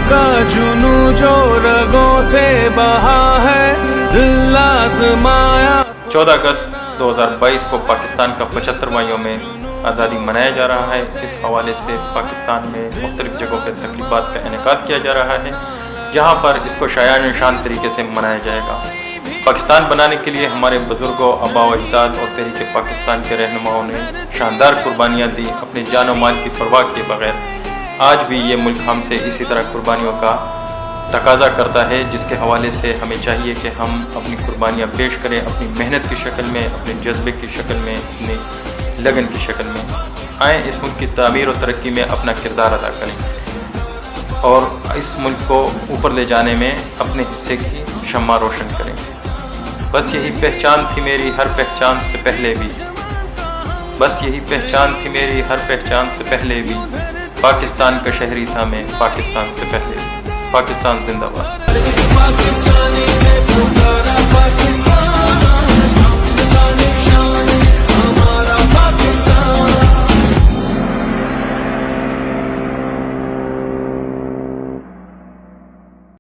का जुनू जो रगों से बहा है, दिल आजमाया। 14 अगस्त 2022 को पाकिस्तान का 75वां यौम आज़ादी मनाया जा रहा है। इस हवाले से पाकिस्तान में मुख्तलिफ़ जगहों पर तकरीबात का इनेकाद किया जा रहा है, जहाँ पर इसको शायान शान तरीके से मनाया जाएगा। पाकिस्तान बनाने के लिए हमारे बुज़ुर्गों, आबा व अजदाद और तहरीक पाकिस्तान के रहनुमाओं ने शानदार कुर्बानियाँ दी, अपने जान और माल की परवाह किए बगैर। आज भी ये मुल्क हमसे इसी तरह कुर्बानियों का तकाज़ा करता है, जिसके हवाले से हमें चाहिए कि हम अपनी कुर्बानियाँ पेश करें, अपनी मेहनत की शक्ल में, अपने जज्बे की शक्ल में, अपनी लगन की शक्ल में। आएँ इस मुल्क की तामीर और तरक्की में अपना किरदार अदा करें और इस मुल्क को ऊपर ले जाने में अपने हिस्से की शम्मा रोशन करें। बस यही पहचान थी मेरी हर पहचान से पहले भी, बस यही पहचान थी मेरी हर पहचान से पहले भी। पाकिस्तान का शहरी था मैं पाकिस्तान से पहले भी। पाकिस्तान जिंदाबाद।